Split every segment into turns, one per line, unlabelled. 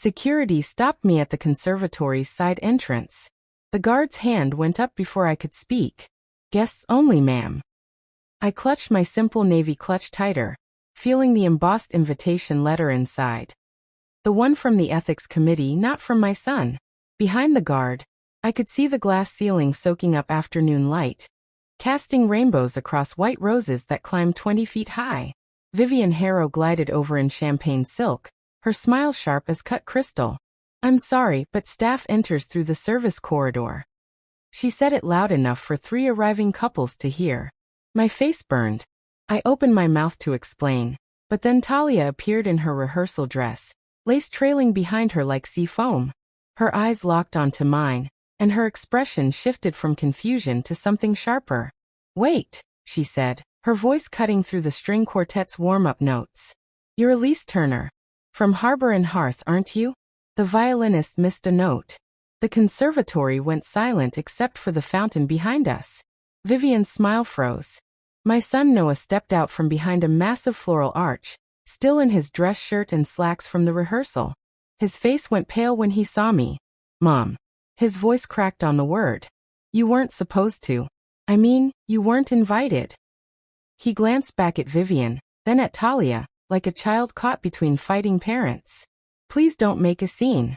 Security stopped me at the conservatory's side entrance. The guard's hand went up before I could speak. "Guests only, ma'am." I clutched my simple navy clutch tighter, feeling the embossed invitation letter inside. The one from the ethics committee, not from my son. Behind the guard, I could see the glass ceiling soaking up afternoon light, casting rainbows across white roses that climbed 20 feet high. Vivian Harrow glided over in champagne silk, her smile sharp as cut crystal. "I'm sorry, but staff enters through the service corridor." She said it loud enough for 3 arriving couples to hear. My face burned. I opened my mouth to explain, but then Talia appeared in her rehearsal dress, lace trailing behind her like sea foam. Her eyes locked onto mine, and her expression shifted from confusion to something sharper. "Wait," she said, her voice cutting through the string quartet's warm-up notes. "You're Elise Turner. From Harbor and Hearth, aren't you?" The violinist missed a note. The conservatory went silent except for the fountain behind us. Vivian's smile froze. My son Noah stepped out from behind a massive floral arch, still in his dress shirt and slacks from the rehearsal. His face went pale when he saw me. "Mom." His voice cracked on the word. "You weren't supposed to. I mean, you weren't invited." He glanced back at Vivian, then at Talia, like a child caught between fighting parents. "Please don't make a scene."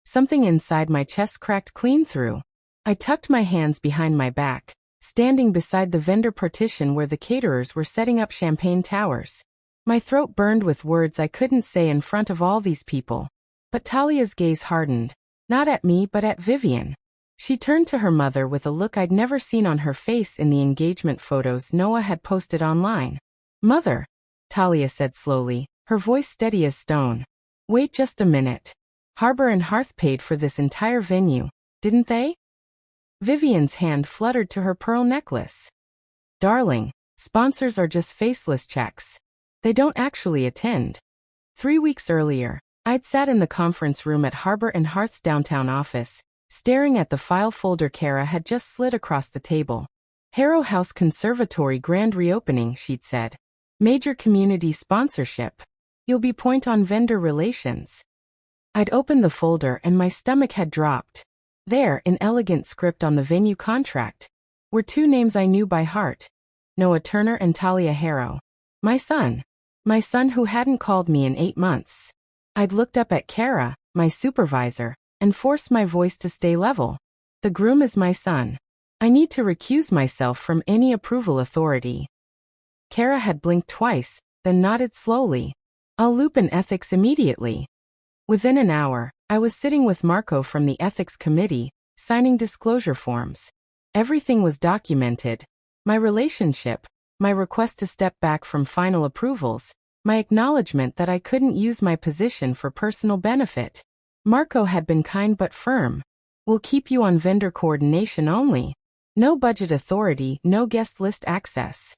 Something inside my chest cracked clean through. I tucked my hands behind my back, standing beside the vendor partition where the caterers were setting up champagne towers. My throat burned with words I couldn't say in front of all these people. But Talia's gaze hardened, not at me but at Vivian. She turned to her mother with a look I'd never seen on her face in the engagement photos Noah had posted online. "Mother," Talia said slowly, her voice steady as stone. "Wait just a minute. Harbor and Hearth paid for this entire venue, didn't they?" Vivian's hand fluttered to her pearl necklace. "Darling, sponsors are just faceless checks. They don't actually attend." 3 weeks earlier, I'd sat in the conference room at Harbor and Hearth's downtown office, staring at the file folder Kara had just slid across the table. "Harrow House Conservatory grand reopening," she'd said. "Major community sponsorship. You'll be point on vendor relations." I'd opened the folder and my stomach had dropped. There, in elegant script on the venue contract, were 2 names I knew by heart: Noah Turner and Talia Harrow. My son. My son who hadn't called me in 8 months. I'd looked up at Kara, my supervisor, and forced my voice to stay level. "The groom is my son. I need to recuse myself from any approval authority." Kara had blinked twice, then nodded slowly. "I'll loop in ethics immediately." Within an hour, I was sitting with Marco from the ethics committee, signing disclosure forms. Everything was documented. My relationship, my request to step back from final approvals, my acknowledgement that I couldn't use my position for personal benefit. Marco had been kind but firm. "We'll keep you on vendor coordination only. No budget authority, no guest list access."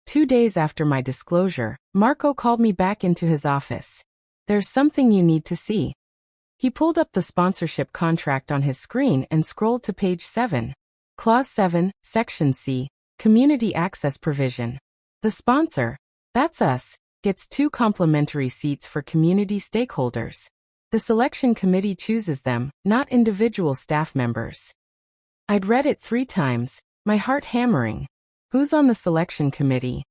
2 days after my disclosure, Marco called me back into his office. "There's something you need to see." He pulled up the sponsorship contract on his screen and scrolled to page 7. Clause 7, Section C, Community Access Provision. The sponsor, that's us, gets 2 complimentary seats for community stakeholders. The selection committee chooses them, not individual staff members. I'd read it 3 times, my heart hammering. "Who's on the selection committee?"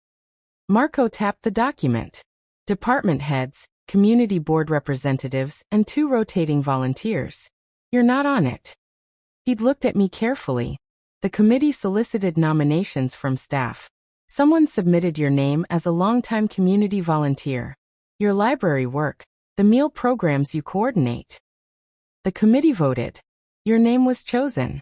Marco tapped the document. "Department heads, community board representatives, and 2 rotating volunteers. You're not on it." He'd looked at me carefully. "The committee solicited nominations from staff. Someone submitted your name as a longtime community volunteer. Your library work, the meal programs you coordinate. The committee voted. Your name was chosen."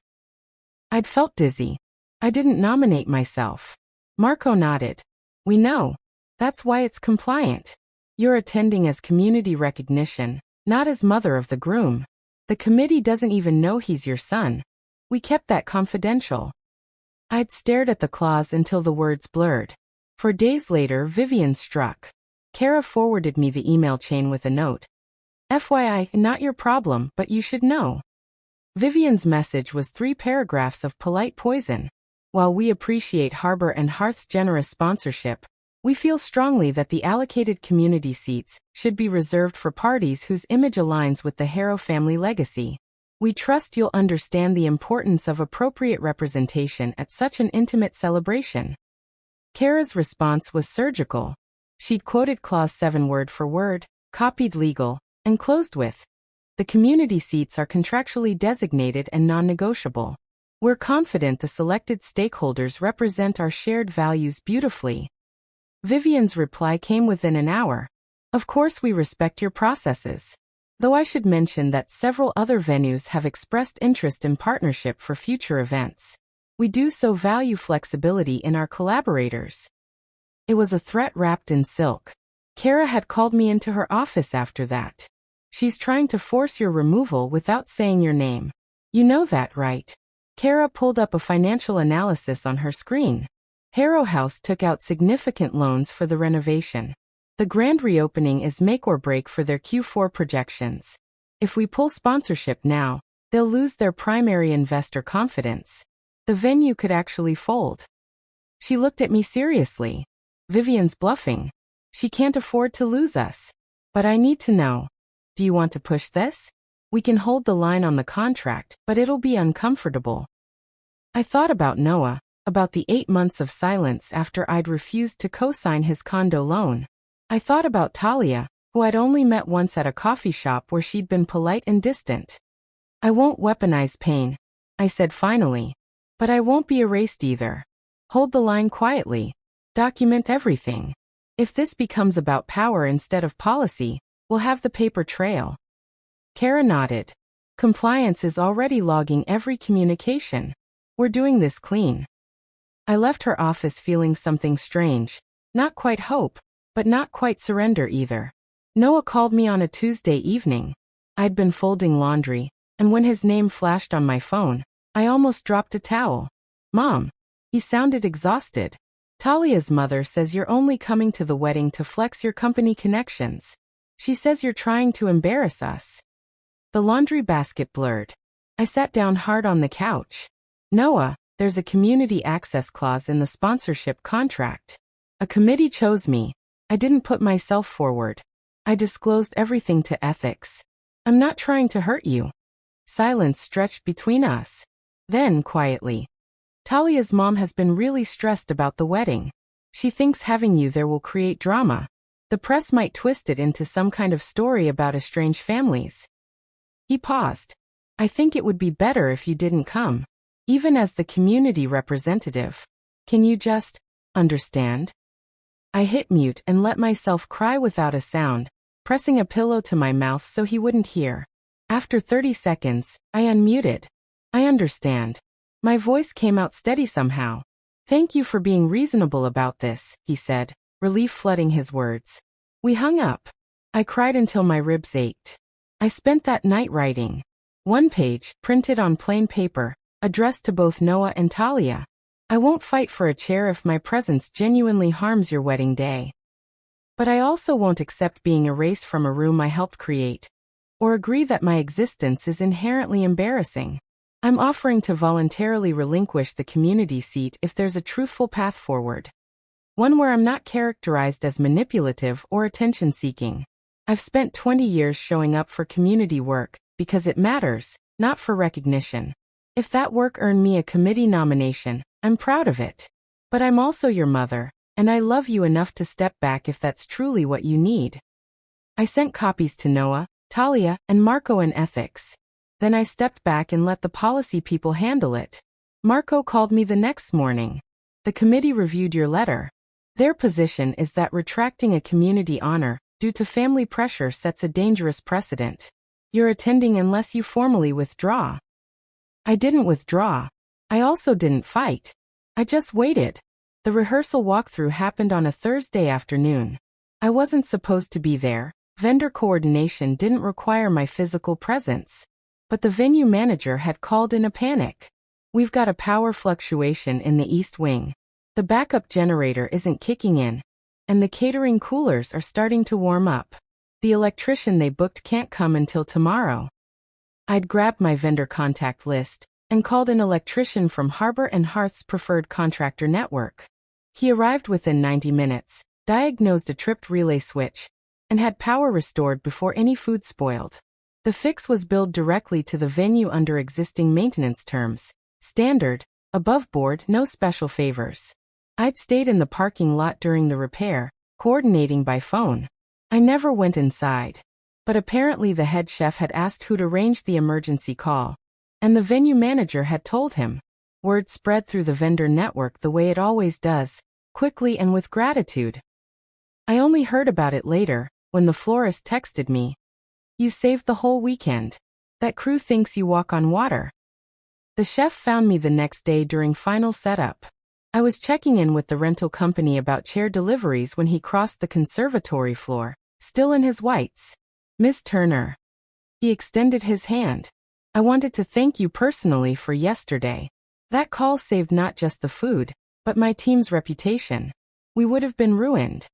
I'd felt dizzy. I didn't nominate myself. Marco nodded. "We know. That's why it's compliant. You're attending as community recognition, not as mother of the groom. The committee doesn't even know he's your son. We kept that confidential." I'd stared at the clause until the words blurred. 4 days later, Vivian struck. Kara forwarded me the email chain with a note. "FYI, not your problem, but you should know." Vivian's message was 3 paragraphs of polite poison. "While we appreciate Harbor and Hearth's generous sponsorship, We feel strongly that the allocated community seats should be reserved for parties whose image aligns with the Harrow family legacy. We trust you'll understand the importance of appropriate representation at such an intimate celebration." Kara's response was surgical. She'd quoted Clause 7 word for word, copied legal, and closed with, "The community seats are contractually designated and non-negotiable. We're confident the selected stakeholders represent our shared values beautifully." Vivian's reply came within an hour. "Of course we respect your processes. Though I should mention that several other venues have expressed interest in partnership for future events. We do so value flexibility in our collaborators." It was a threat wrapped in silk. Kara had called me into her office after that. "She's trying to force your removal without saying your name. You know that, right?" Kara pulled up a financial analysis on her screen. Harrow House took out significant loans for the renovation. The grand reopening is make or break for their Q4 projections. If we pull sponsorship now, they'll lose their primary investor confidence. The venue could actually fold. She looked at me seriously. "Vivian's bluffing. She can't afford to lose us. But I need to know. Do you want to push this? We can hold the line on the contract, but it'll be uncomfortable." I thought about Noah, about the 8 months of silence after I'd refused to co-sign his condo loan. I thought about Talia, who I'd only met once at a coffee shop where she'd been polite and distant. "I won't weaponize pain," I said finally. "But I won't be erased either. Hold the line quietly. Document everything. If this becomes about power instead of policy, we'll have the paper trail." Kara nodded. "Compliance is already logging every communication. We're doing this clean." I left her office feeling something strange. Not quite hope, but not quite surrender either. Noah called me on a Tuesday evening. I'd been folding laundry, and when his name flashed on my phone, I almost dropped a towel. "Mom." He sounded exhausted. "Talia's mother says you're only coming to the wedding to flex your company connections. She says you're trying to embarrass us." The laundry basket blurred. I sat down hard on the couch. "Noah, there's a community access clause in the sponsorship contract. A committee chose me. I didn't put myself forward. I disclosed everything to ethics. I'm not trying to hurt you." Silence stretched between us. Then, quietly, "Talia's mom has been really stressed about the wedding. She thinks having you there will create drama. The press might twist it into some kind of story about estranged families." He paused. "I think it would be better if you didn't come. Even as the community representative. Can you just understand?" I hit mute and let myself cry without a sound, pressing a pillow to my mouth so he wouldn't hear. After 30 seconds, I unmuted. "I understand." My voice came out steady somehow. "Thank you for being reasonable about this," he said, relief flooding his words. We hung up. I cried until my ribs ached. I spent that night writing. One page, printed on plain paper, addressed to both Noah and Talia. "I won't fight for a chair if my presence genuinely harms your wedding day. But I also won't accept being erased from a room I helped create, or agree that my existence is inherently embarrassing. I'm offering to voluntarily relinquish the community seat if there's a truthful path forward. One where I'm not characterized as manipulative or attention-seeking. I've spent 20 years showing up for community work, because it matters, not for recognition. If that work earned me a committee nomination, I'm proud of it. But I'm also your mother, and I love you enough to step back if that's truly what you need." I sent copies to Noah, Talia, and Marco in ethics. Then I stepped back and let the policy people handle it. Marco called me the next morning. "The committee reviewed your letter. Their position is that retracting a community honor due to family pressure sets a dangerous precedent. You're attending unless you formally withdraw." I didn't withdraw. I also didn't fight. I just waited. The rehearsal walkthrough happened on a Thursday afternoon. I wasn't supposed to be there. Vendor coordination didn't require my physical presence. But the venue manager had called in a panic. "We've got a power fluctuation in the East Wing. The backup generator isn't kicking in, and the catering coolers are starting to warm up. The electrician they booked can't come until tomorrow." I'd grabbed my vendor contact list and called an electrician from Harbor and Hearth's preferred contractor network. He arrived within 90 minutes, diagnosed a tripped relay switch, and had power restored before any food spoiled. The fix was billed directly to the venue under existing maintenance terms. Standard, above board, no special favors. I'd stayed in the parking lot during the repair, coordinating by phone. I never went inside. But apparently the head chef had asked who'd arranged the emergency call, and the venue manager had told him. Word spread through the vendor network the way it always does, quickly and with gratitude. I only heard about it later, when the florist texted me. "You saved the whole weekend. That crew thinks you walk on water." The chef found me the next day during final setup. I was checking in with the rental company about chair deliveries when he crossed the conservatory floor, still in his whites. "Miss Turner." He extended his hand. "I wanted to thank you personally for yesterday. That call saved not just the food, but my team's reputation. We would have been ruined."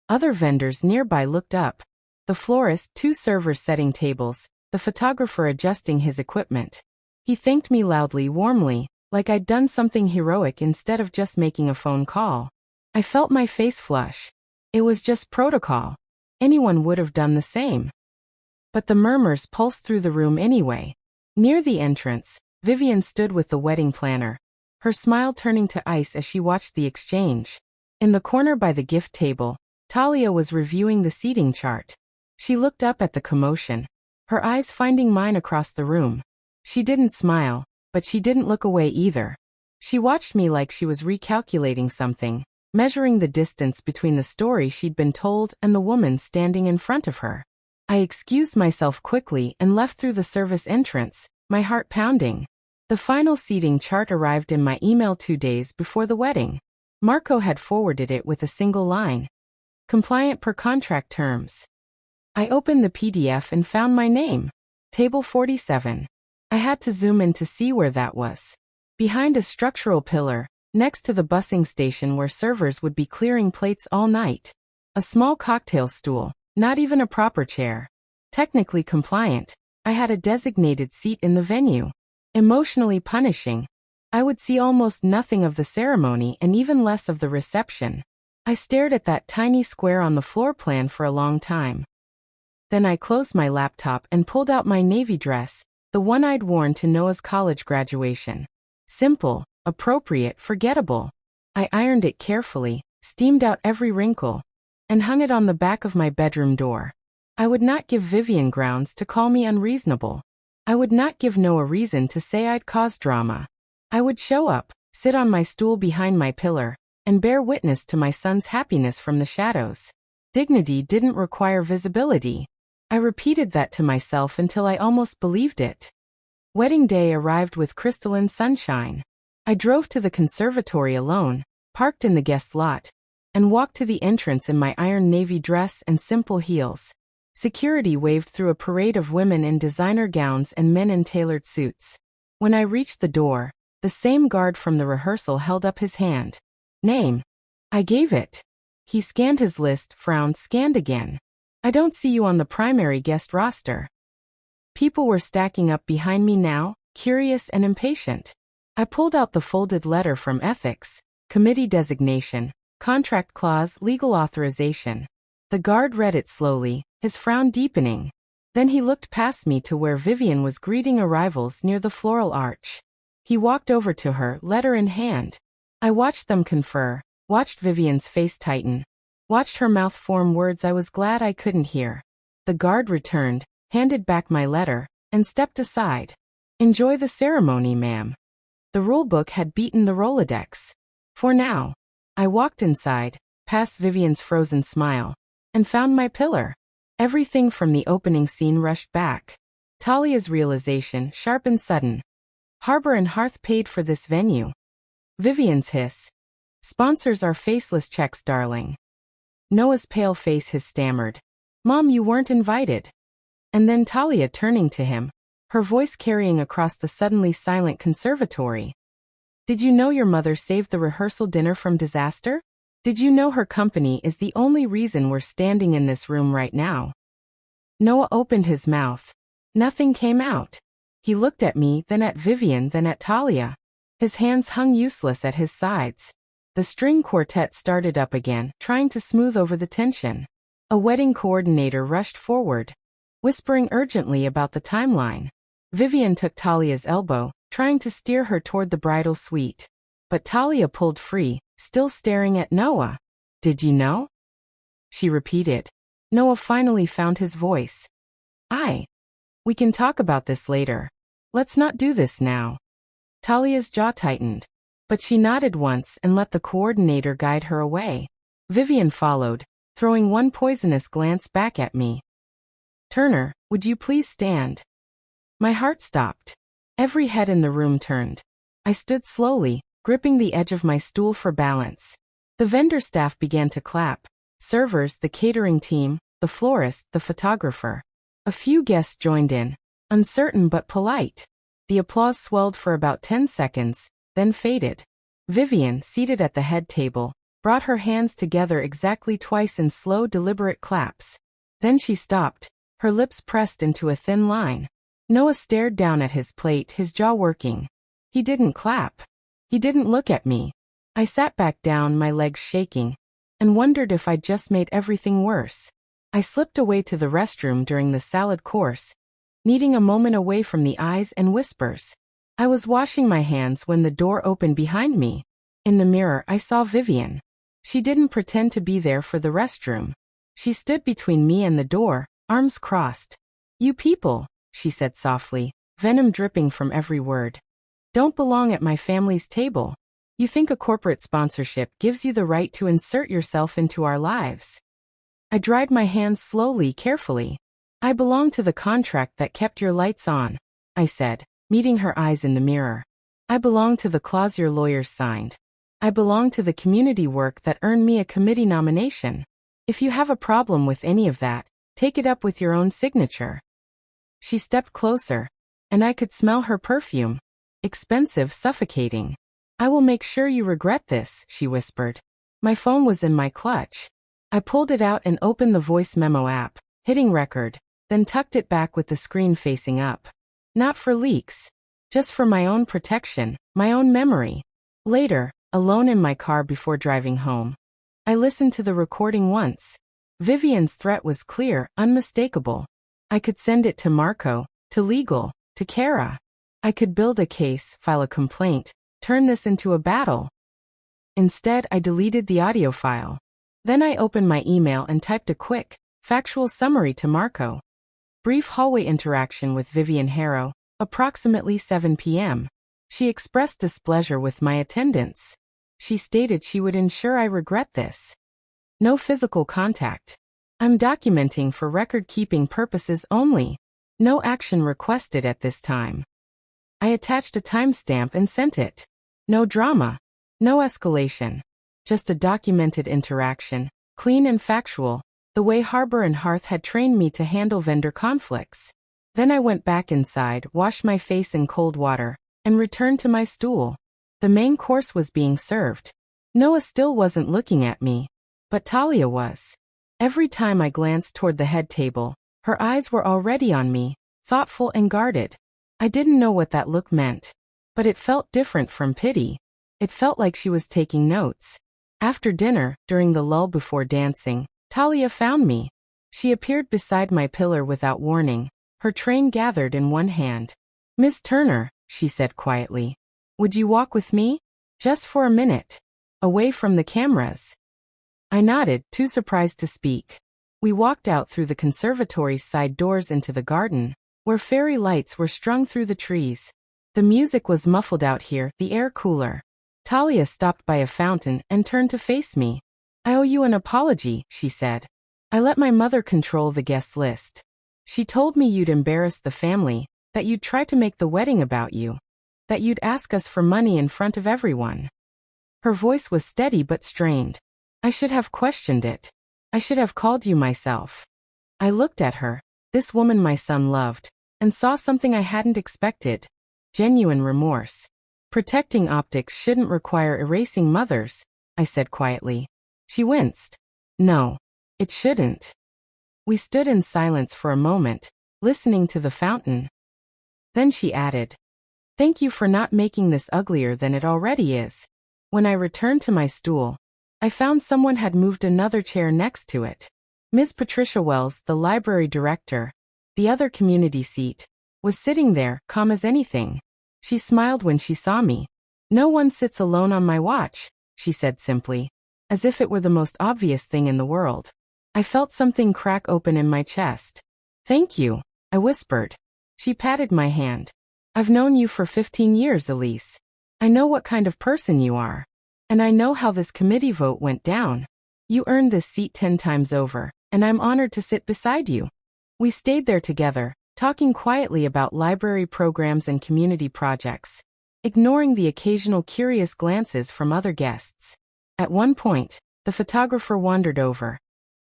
Other vendors nearby looked up. The florist, 2 servers setting tables, the photographer adjusting his equipment. He thanked me loudly, warmly, like I'd done something heroic instead of just making a phone call. I felt my face flush. It was just protocol. Anyone would have done the same. But the murmurs pulsed through the room anyway. Near the entrance, Vivian stood with the wedding planner, her smile turning to ice as she watched the exchange. In the corner by the gift table, Talia was reviewing the seating chart. She looked up at the commotion, her eyes finding mine across the room. She didn't smile, but she didn't look away either. She watched me like she was recalculating something, measuring the distance between the story she'd been told and the woman standing in front of her. I excused myself quickly and left through the service entrance, my heart pounding. The final seating chart arrived in my email 2 days before the wedding. Marco had forwarded it with a single line. "Compliant per contract terms." I opened the PDF and found my name. Table 47. I had to zoom in to see where that was. Behind a structural pillar, next to the busing station where servers would be clearing plates all night. A small cocktail stool, not even a proper chair. Technically compliant, I had a designated seat in the venue. Emotionally punishing. I would see almost nothing of the ceremony and even less of the reception. I stared at that tiny square on the floor plan for a long time. Then I closed my laptop and pulled out my navy dress, the one I'd worn to Noah's college graduation. Simple, appropriate, forgettable. I ironed it carefully, steamed out every wrinkle, and hung it on the back of my bedroom door. I would not give Vivian grounds to call me unreasonable. I would not give Noah reason to say I'd caused drama. I would show up, sit on my stool behind my pillar, and bear witness to my son's happiness from the shadows. Dignity didn't require visibility. I repeated that to myself until I almost believed it. Wedding day arrived with crystalline sunshine. I drove to the conservatory alone, parked in the guest lot, and walked to the entrance in my iron navy dress and simple heels. Security waved through a parade of women in designer gowns and men in tailored suits. When I reached the door, the same guard from the rehearsal held up his hand. "Name." I gave it. He scanned his list, frowned, scanned again. "I don't see you on the primary guest roster." People were stacking up behind me now, curious and impatient. I pulled out the folded letter from ethics, committee designation, contract clause, legal authorization. The guard read it slowly, his frown deepening. Then he looked past me to where Vivian was greeting arrivals near the floral arch. He walked over to her, letter in hand. I watched them confer, watched Vivian's face tighten, watched her mouth form words I was glad I couldn't hear. The guard returned, handed back my letter, and stepped aside. "Enjoy the ceremony, ma'am." The rulebook had beaten the Rolodex. For now. I walked inside, past Vivian's frozen smile, and found my pillar. Everything from the opening scene rushed back. Talia's realization, sharp and sudden. Harbor and Hearth paid for this venue. Vivian's hiss. "Sponsors are faceless checks, darling." Noah's pale face, his stammered. "Mom, you weren't invited." And then Talia turning to him, her voice carrying across the suddenly silent conservatory. "Did you know your mother saved the rehearsal dinner from disaster? Did you know her company is the only reason we're standing in this room right now?" Noah opened his mouth. Nothing came out. He looked at me, then at Vivian, then at Talia. His hands hung useless at his sides. The string quartet started up again, trying to smooth over the tension. A wedding coordinator rushed forward, whispering urgently about the timeline. Vivian took Talia's elbow, trying to steer her toward the bridal suite. But Talia pulled free, still staring at Noah. "Did you know?" she repeated. Noah finally found his voice. We can talk about this later. Let's not do this now." Talia's jaw tightened, but she nodded once and let the coordinator guide her away. Vivian followed, throwing one poisonous glance back at me. "Turner, would you please stand?" My heart stopped. Every head in the room turned. I stood slowly, gripping the edge of my stool for balance. The vendor staff began to clap. Servers, the catering team, the florist, the photographer. A few guests joined in, uncertain but polite. The applause swelled for about 10 seconds, then faded. Vivian, seated at the head table, brought her hands together exactly twice in slow, deliberate claps. Then she stopped, her lips pressed into a thin line. Noah stared down at his plate, his jaw working. He didn't clap. He didn't look at me. I sat back down, my legs shaking, and wondered if I'd just made everything worse. I slipped away to the restroom during the salad course, needing a moment away from the eyes and whispers. I was washing my hands when the door opened behind me. In the mirror, I saw Vivian. She didn't pretend to be there for the restroom. She stood between me and the door, arms crossed. "You people," she said softly, venom dripping from every word, "don't belong at my family's table. You think a corporate sponsorship gives you the right to insert yourself into our lives." I dried my hands slowly, carefully. "I belong to the contract that kept your lights on," I said, meeting her eyes in the mirror. "I belong to the clause your lawyers signed. I belong to the community work that earned me a committee nomination. If you have a problem with any of that, take it up with your own signature." She stepped closer, and I could smell her perfume. Expensive, suffocating. "I will make sure you regret this," she whispered. My phone was in my clutch. I pulled it out and opened the voice memo app, hitting record, then tucked it back with the screen facing up. Not for leaks. Just for my own protection, my own memory. Later, alone in my car before driving home, I listened to the recording once. Vivian's threat was clear, unmistakable. I could send it to Marco, to legal, to Kara. I could build a case, file a complaint, turn this into a battle. Instead, I deleted the audio file. Then I opened my email and typed a quick, factual summary to Marco. Brief hallway interaction with Vivian Harrow, approximately 7 p.m. She expressed displeasure with my attendance. She stated she would ensure I regret this. No physical contact. I'm documenting for record-keeping purposes only. No action requested at this time. I attached a timestamp and sent it. No drama. No escalation. Just a documented interaction, clean and factual, the way Harbor and Hearth had trained me to handle vendor conflicts. Then I went back inside, washed my face in cold water, and returned to my stool. The main course was being served. Noah still wasn't looking at me, but Talia was. Every time I glanced toward the head table, her eyes were already on me, thoughtful and guarded. I didn't know what that look meant, but it felt different from pity. It felt like she was taking notes. After dinner, during the lull before dancing, Talia found me. She appeared beside my pillar without warning, her train gathered in one hand. "Miss Turner," she said quietly, "would you walk with me? Just for a minute. Away from the cameras." I nodded, too surprised to speak. We walked out through the conservatory's side doors into the garden, where fairy lights were strung through the trees. The music was muffled out here, the air cooler. Talia stopped by a fountain and turned to face me. "I owe you an apology," she said. "I let my mother control the guest list. She told me you'd embarrass the family, that you'd try to make the wedding about you, that you'd ask us for money in front of everyone." Her voice was steady but strained. "I should have questioned it. I should have called you myself." I looked at her, this woman my son loved, and saw something I hadn't expected. Genuine remorse. "Protecting optics shouldn't require erasing mothers," I said quietly. She winced. "No, it shouldn't." We stood in silence for a moment, listening to the fountain. Then she added, "Thank you for not making this uglier than it already is." When I returned to my stool, I found someone had moved another chair next to it. Ms. Patricia Wells, the library director, the other community seat, was sitting there, calm as anything. She smiled when she saw me. "No one sits alone on my watch," she said simply, as if it were the most obvious thing in the world. I felt something crack open in my chest. "Thank you," I whispered. She patted my hand. "I've known you for 15 years, Elise. I know what kind of person you are. And I know how this committee vote went down. You earned this seat 10 times over, and I'm honored to sit beside you." We stayed there together, talking quietly about library programs and community projects, ignoring the occasional curious glances from other guests. At one point, the photographer wandered over.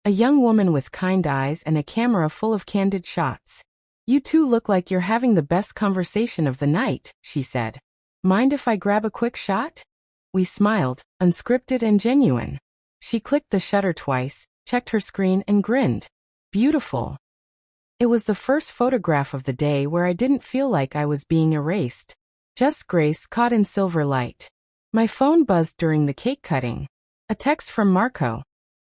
A young woman with kind eyes and a camera full of candid shots. "You two look like you're having the best conversation of the night," she said. "Mind if I grab a quick shot?" We smiled, unscripted and genuine. She clicked the shutter twice, checked her screen and grinned. "Beautiful." It was the first photograph of the day where I didn't feel like I was being erased. Just grace caught in silver light. My phone buzzed during the cake cutting. A text from Marco.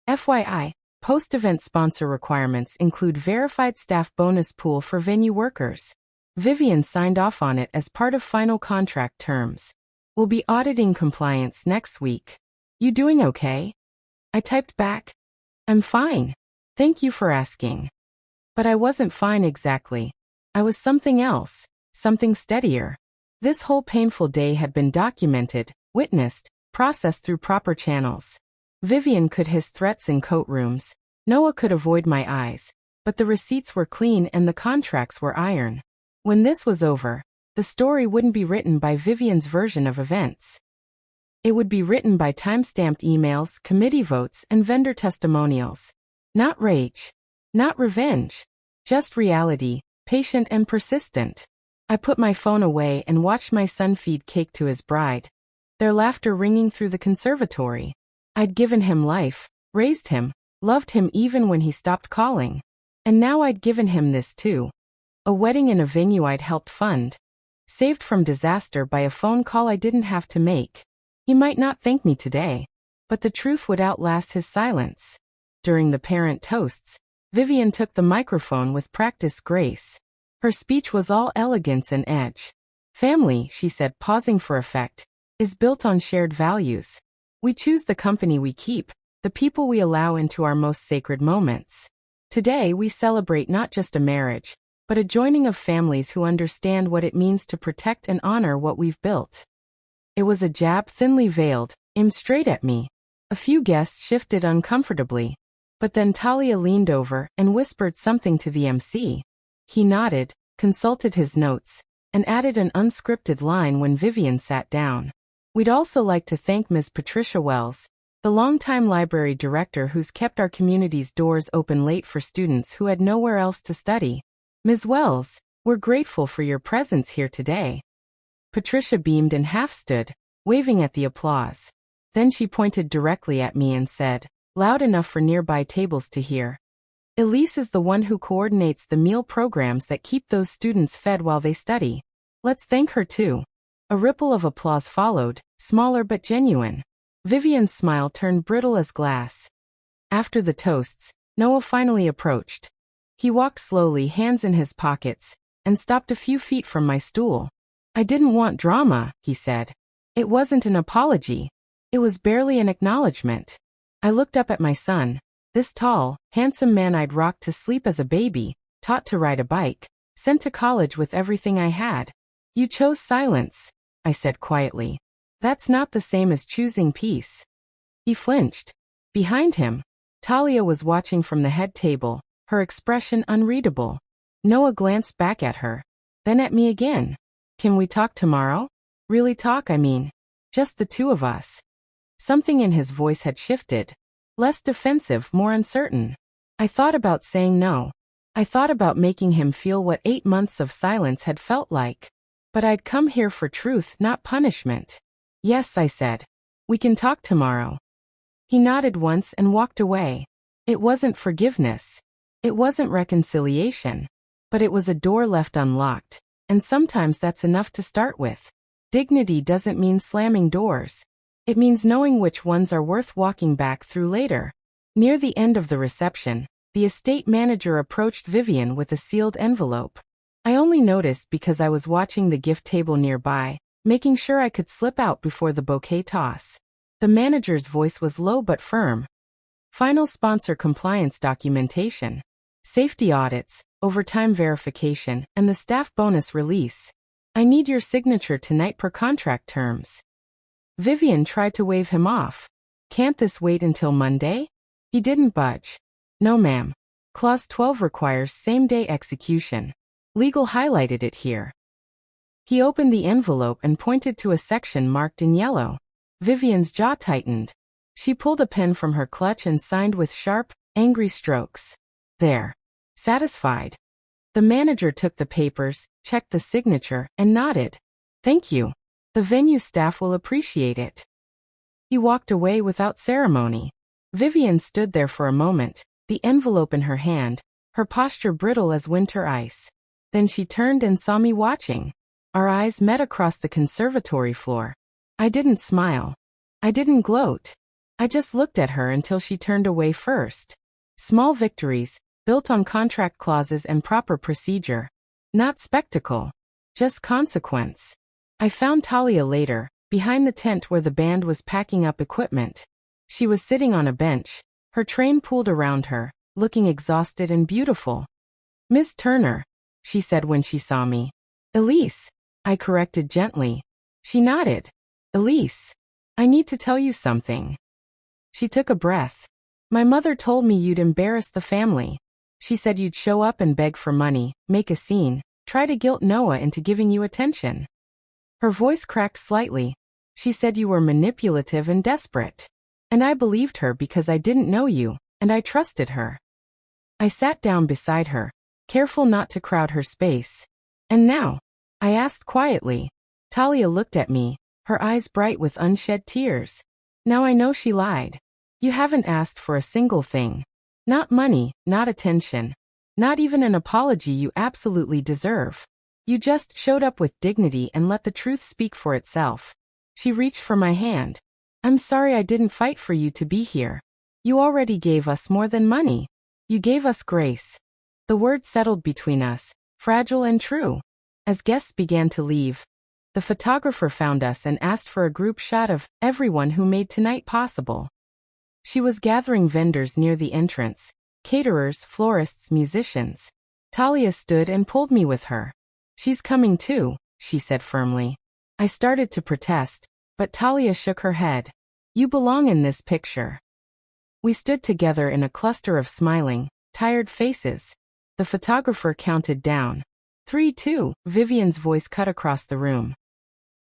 "FYI, post-event sponsor requirements include verified staff bonus pool for venue workers. Vivian signed off on it as part of final contract terms. We'll be auditing compliance next week. You doing okay?" I typed back. "I'm fine. Thank you for asking." But I wasn't fine exactly. I was something else, something steadier. This whole painful day had been documented, witnessed, processed through proper channels. Vivian could hiss threats in coat rooms. Noah could avoid my eyes. But the receipts were clean and the contracts were iron. When this was over, the story wouldn't be written by Vivian's version of events. It would be written by time-stamped emails, committee votes, and vendor testimonials. Not rage. Not revenge. Just reality, patient and persistent. I put my phone away and watched my son feed cake to his bride. Their laughter ringing through the conservatory. I'd given him life, raised him, loved him even when he stopped calling. And now I'd given him this too. A wedding in a venue I'd helped fund. Saved from disaster by a phone call I didn't have to make. He might not thank me today, but the truth would outlast his silence. During the parent toasts, Vivian took the microphone with practiced grace. Her speech was all elegance and edge. "Family," she said, pausing for effect, "is built on shared values. We choose the company we keep, the people we allow into our most sacred moments. Today we celebrate not just a marriage, but a joining of families who understand what it means to protect and honor what we've built." It was a jab thinly veiled, aimed straight at me. A few guests shifted uncomfortably. But then Talia leaned over and whispered something to the MC. He nodded, consulted his notes, and added an unscripted line when Vivian sat down. "We'd also like to thank Ms. Patricia Wells, the longtime library director who's kept our community's doors open late for students who had nowhere else to study. Ms. Wells, we're grateful for your presence here today." Patricia beamed and half stood, waving at the applause. Then she pointed directly at me and said, loud enough for nearby tables to hear, "Elise is the one who coordinates the meal programs that keep those students fed while they study. Let's thank her too." A ripple of applause followed, smaller but genuine. Vivian's smile turned brittle as glass. After the toasts, Noah finally approached. He walked slowly, hands in his pockets, and stopped a few feet from my stool. "I didn't want drama," he said. It wasn't an apology. It was barely an acknowledgement. I looked up at my son, this tall, handsome man I'd rocked to sleep as a baby, taught to ride a bike, sent to college with everything I had. "You chose silence," I said quietly. "That's not the same as choosing peace." He flinched. Behind him, Talia was watching from the head table, her expression unreadable. Noah glanced back at her, then at me again. "Can we talk tomorrow? Really talk, I mean. Just the two of us." Something in his voice had shifted. Less defensive, more uncertain. I thought about saying no. I thought about making him feel what 8 months of silence had felt like. But I'd come here for truth, not punishment. "Yes," I said. "We can talk tomorrow." He nodded once and walked away. It wasn't forgiveness. It wasn't reconciliation. But it was a door left unlocked, and sometimes that's enough to start with. Dignity doesn't mean slamming doors. It means knowing which ones are worth walking back through later. Near the end of the reception, the estate manager approached Vivian with a sealed envelope. I only noticed because I was watching the gift table nearby, making sure I could slip out before the bouquet toss. The manager's voice was low but firm. Final sponsor compliance documentation, safety audits, overtime verification, and the staff bonus release. I need your signature tonight per contract terms. Vivian tried to wave him off. Can't this wait until Monday? He didn't budge. No ma'am. Clause 12 requires same-day execution. Legal highlighted it here. He opened the envelope and pointed to a section marked in yellow. Vivian's jaw tightened. She pulled a pen from her clutch and signed with sharp, angry strokes. There. Satisfied. The manager took the papers, checked the signature, and nodded. Thank you. The venue staff will appreciate it. He walked away without ceremony. Vivian stood there for a moment, the envelope in her hand, her posture brittle as winter ice. Then she turned and saw me watching. Our eyes met across the conservatory floor. I didn't smile. I didn't gloat. I just looked at her until she turned away first. Small victories, built on contract clauses and proper procedure. Not spectacle. Just consequence. I found Talia later, behind the tent where the band was packing up equipment. She was sitting on a bench, her train pulled around her, looking exhausted and beautiful. Miss Turner, she said when she saw me. Elise, I corrected gently. She nodded. Elise, I need to tell you something. She took a breath. My mother told me you'd embarrass the family. She said you'd show up and beg for money, make a scene, try to guilt Noah into giving you attention. Her voice cracked slightly. She said you were manipulative and desperate. And I believed her because I didn't know you, and I trusted her. I sat down beside her, careful not to crowd her space. And now? I asked quietly. Talia looked at me, her eyes bright with unshed tears. Now I know she lied. You haven't asked for a single thing. Not money, not attention. Not even an apology you absolutely deserve. You just showed up with dignity and let the truth speak for itself. She reached for my hand. I'm sorry I didn't fight for you to be here. You already gave us more than money. You gave us grace. The word settled between us, fragile and true. As guests began to leave, the photographer found us and asked for a group shot of everyone who made tonight possible. She was gathering vendors near the entrance, caterers, florists, musicians. Talia stood and pulled me with her. She's coming too, she said firmly. I started to protest, but Talia shook her head. You belong in this picture. We stood together in a cluster of smiling, tired faces. The photographer counted down. 3, 2, Vivian's voice cut across the room.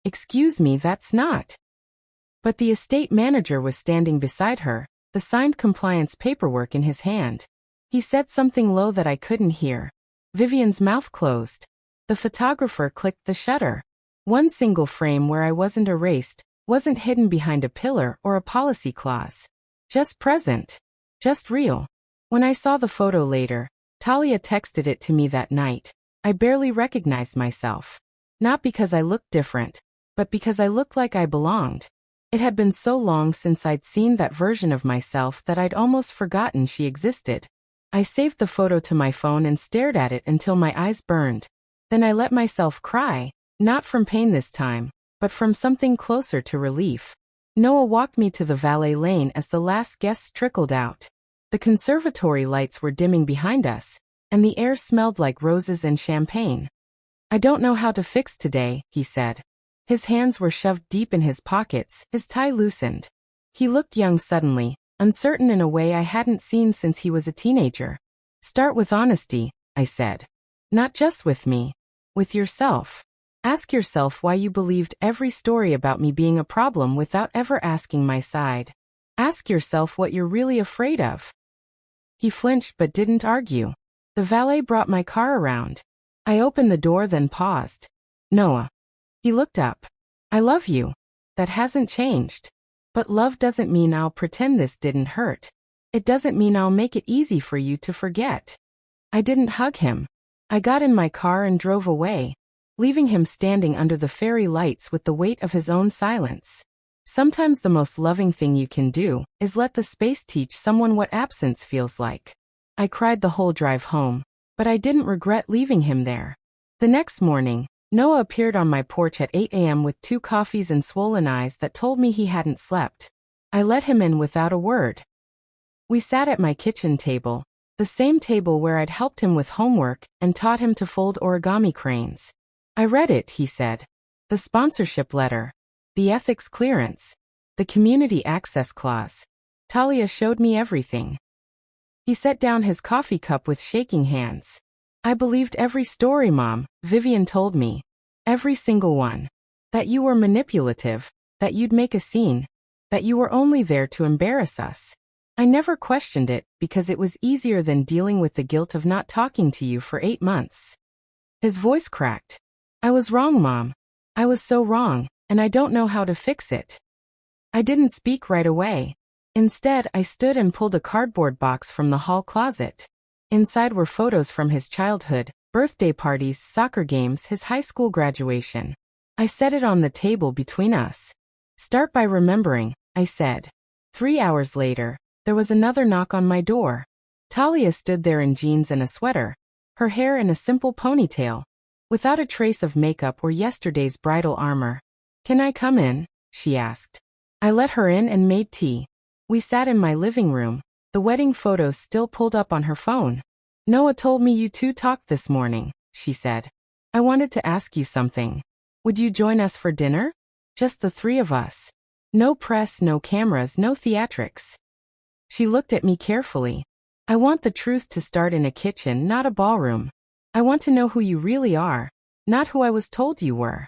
Excuse me, that's not. But the estate manager was standing beside her, the signed compliance paperwork in his hand. He said something low that I couldn't hear. Vivian's mouth closed. The photographer clicked the shutter. One single frame where I wasn't erased, wasn't hidden behind a pillar or a policy clause. Just present. Just real. When I saw the photo later, Talia texted it to me that night. I barely recognized myself. Not because I looked different, but because I looked like I belonged. It had been so long since I'd seen that version of myself that I'd almost forgotten she existed. I saved the photo to my phone and stared at it until my eyes burned. Then I let myself cry, not from pain this time, but from something closer to relief. Noah walked me to the valet lane as the last guests trickled out. The conservatory lights were dimming behind us, and the air smelled like roses and champagne. I don't know how to fix today, he said. His hands were shoved deep in his pockets, his tie loosened. He looked young suddenly, uncertain in a way I hadn't seen since he was a teenager. Start with honesty, I said. Not just with me. With yourself. Ask yourself why you believed every story about me being a problem without ever asking my side. Ask yourself what you're really afraid of. He flinched but didn't argue. The valet brought my car around. I opened the door then paused. Noah. He looked up. I love you. That hasn't changed. But love doesn't mean I'll pretend this didn't hurt. It doesn't mean I'll make it easy for you to forget. I didn't hug him. I got in my car and drove away, leaving him standing under the fairy lights with the weight of his own silence. Sometimes the most loving thing you can do is let the space teach someone what absence feels like. I cried the whole drive home, but I didn't regret leaving him there. The next morning, Noah appeared on my porch at 8 a.m. with 2 coffees and swollen eyes that told me he hadn't slept. I let him in without a word. We sat at my kitchen table, the same table where I'd helped him with homework and taught him to fold origami cranes. I read it, he said. The sponsorship letter. The ethics clearance. The community access clause. Talia showed me everything. He set down his coffee cup with shaking hands. I believed every story, Mom, Vivian told me. Every single one. That you were manipulative, that you'd make a scene, that you were only there to embarrass us. I never questioned it because it was easier than dealing with the guilt of not talking to you for 8 months. His voice cracked. I was wrong, Mom. I was so wrong, and I don't know how to fix it. I didn't speak right away. Instead, I stood and pulled a cardboard box from the hall closet. Inside were photos from his childhood, birthday parties, soccer games, his high school graduation. I set it on the table between us. Start by remembering, I said. 3 hours later, there was another knock on my door. Talia stood there in jeans and a sweater, her hair in a simple ponytail, without a trace of makeup or yesterday's bridal armor. Can I come in? She asked. I let her in and made tea. We sat in my living room, the wedding photos still pulled up on her phone. Noah told me you two talked this morning, she said. I wanted to ask you something. Would you join us for dinner? Just the 3 of us. No press, no cameras, no theatrics. She looked at me carefully. I want the truth to start in a kitchen, not a ballroom. I want to know who you really are, not who I was told you were.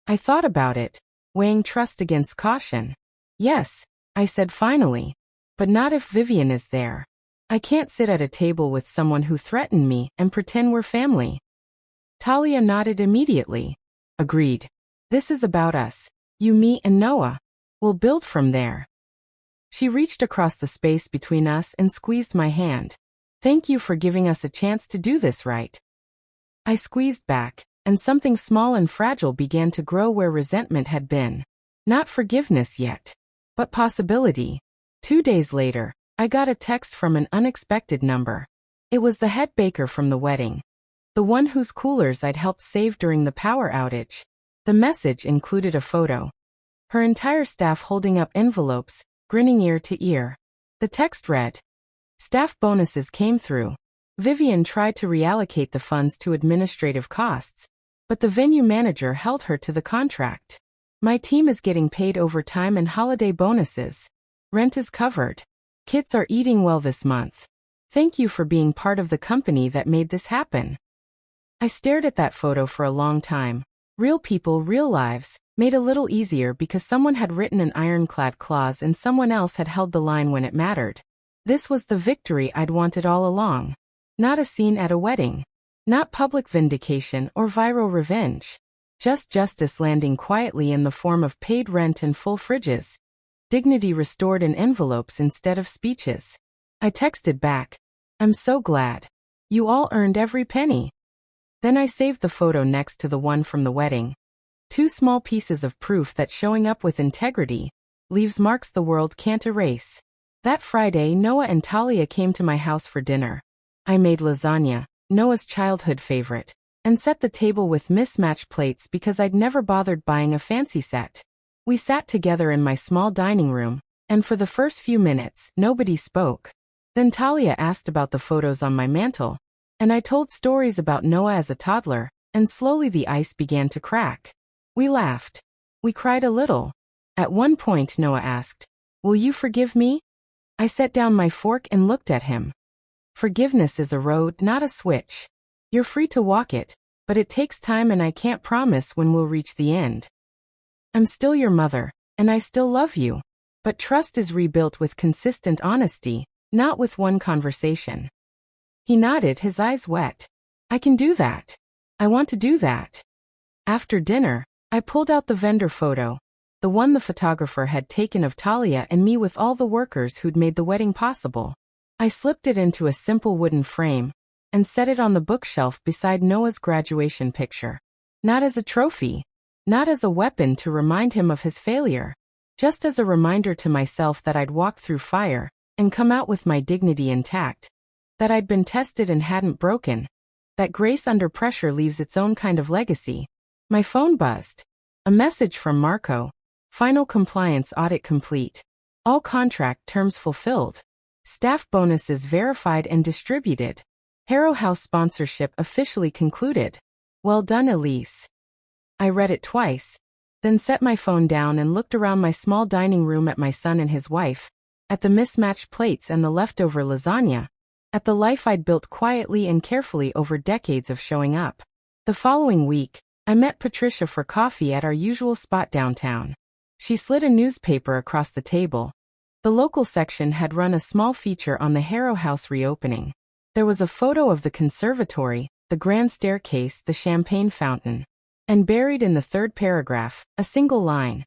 I thought about it, weighing trust against caution. Yes, I said finally. But not if Vivian is there. I can't sit at a table with someone who threatened me and pretend we're family. Talia nodded immediately. Agreed. This is about us. You, me, and Noah. We'll build from there. She reached across the space between us and squeezed my hand. Thank you for giving us a chance to do this right. I squeezed back, and something small and fragile began to grow where resentment had been. Not forgiveness yet, but possibility. 2 days later, I got a text from an unexpected number. It was the head baker from the wedding. The one whose coolers I'd helped save during the power outage. The message included a photo. Her entire staff holding up envelopes, grinning ear to ear. The text read, staff bonuses came through. Vivian tried to reallocate the funds to administrative costs, but the venue manager held her to the contract. My team is getting paid overtime and holiday bonuses. Rent is covered. Kids are eating well this month. Thank you for being part of the company that made this happen. I stared at that photo for a long time. Real people, real lives, made a little easier because someone had written an ironclad clause and someone else had held the line when it mattered. This was the victory I'd wanted all along. Not a scene at a wedding. Not public vindication or viral revenge. Just justice landing quietly in the form of paid rent and full fridges. Dignity restored in envelopes instead of speeches. I texted back, I'm so glad. You all earned every penny. Then I saved the photo next to the one from the wedding. 2 small pieces of proof that showing up with integrity leaves marks the world can't erase. That Friday, Noah and Talia came to my house for dinner. I made lasagna, Noah's childhood favorite, and set the table with mismatched plates because I'd never bothered buying a fancy set. We sat together in my small dining room, and for the first few minutes, nobody spoke. Then Talia asked about the photos on my mantle, and I told stories about Noah as a toddler, and slowly the ice began to crack. We laughed. We cried a little. At one point, Noah asked, will you forgive me? I set down my fork and looked at him. Forgiveness is a road, not a switch. You're free to walk it, but it takes time and I can't promise when we'll reach the end. I'm still your mother, and I still love you. But trust is rebuilt with consistent honesty, not with one conversation. He nodded, his eyes wet. I can do that. I want to do that. After dinner, I pulled out the vendor photo, the one the photographer had taken of Talia and me with all the workers who'd made the wedding possible. I slipped it into a simple wooden frame and set it on the bookshelf beside Noah's graduation picture. Not as a trophy. Not as a weapon to remind him of his failure. just as a reminder to myself that I'd walk through fire and come out with my dignity intact, that I'd been tested and hadn't broken, that grace under pressure leaves its own kind of legacy. My phone buzzed. A message from Marco. Final compliance audit complete. All contract terms fulfilled. Staff bonuses verified and distributed. Harrow House sponsorship officially concluded. Well done, Elise. I read it twice, then set my phone down and looked around my small dining room at my son and his wife, at the mismatched plates and the leftover lasagna, at the life I'd built quietly and carefully over decades of showing up. The following week, I met Patricia for coffee at our usual spot downtown. She slid a newspaper across the table. The local section had run a small feature on the Harrow House reopening. There was a photo of the conservatory, the grand staircase, the champagne fountain. And buried in the third paragraph, a single line.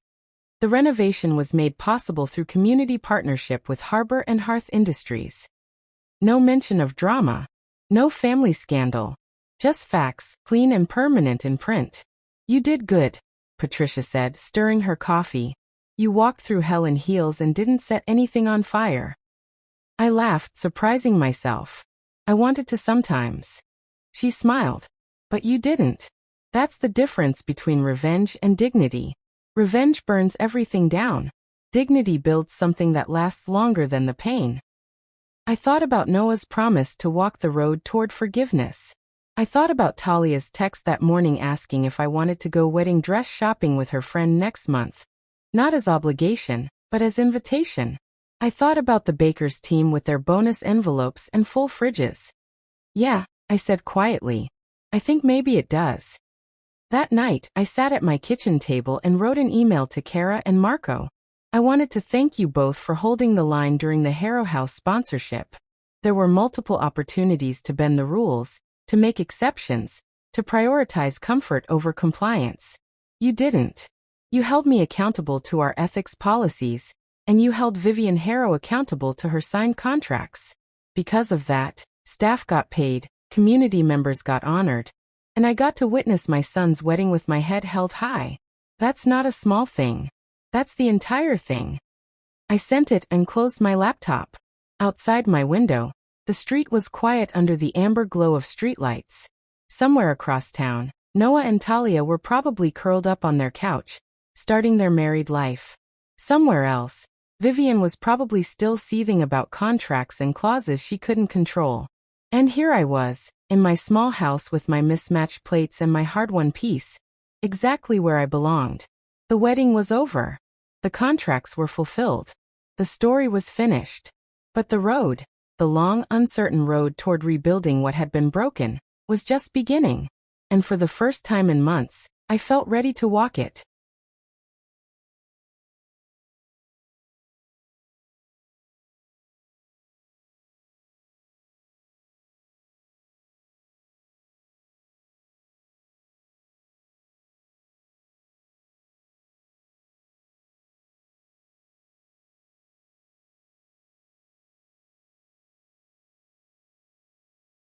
The renovation was made possible through community partnership with Harbor and Hearth Industries. No mention of drama. No family scandal. Just facts, clean and permanent in print. You did good, Patricia said, stirring her coffee. You walked through hell in heels and didn't set anything on fire. I laughed, surprising myself. I wanted to sometimes. She smiled. But you didn't. That's the difference between revenge and dignity. Revenge burns everything down. Dignity builds something that lasts longer than the pain. I thought about Noah's promise to walk the road toward forgiveness. I thought about Talia's text that morning asking if I wanted to go wedding dress shopping with her friend next month. Not as obligation, but as invitation. I thought about the baker's team with their bonus envelopes and full fridges. Yeah, I said quietly. I think maybe it does. That night, I sat at my kitchen table and wrote an email to Kara and Marco. I wanted to thank you both for holding the line during the Harrow House sponsorship. There were multiple opportunities to bend the rules, to make exceptions, to prioritize comfort over compliance. You didn't. You held me accountable to our ethics policies, and you held Vivian Harrow accountable to her signed contracts. Because of that, staff got paid, community members got honored, and I got to witness my son's wedding with my head held high. That's not a small thing. That's the entire thing. I sent it and closed my laptop. Outside my window, the street was quiet under the amber glow of streetlights. Somewhere across town, Noah and Talia were probably curled up on their couch, starting their married life. Somewhere else, Vivian was probably still seething about contracts and clauses she couldn't control. And here I was, in my small house with my mismatched plates and my hard-won peace, exactly where I belonged. The wedding was over. The contracts were fulfilled. The story was finished. But the road, the long, uncertain road toward rebuilding what had been broken, was just beginning. And for the first time in months, I felt ready to walk it.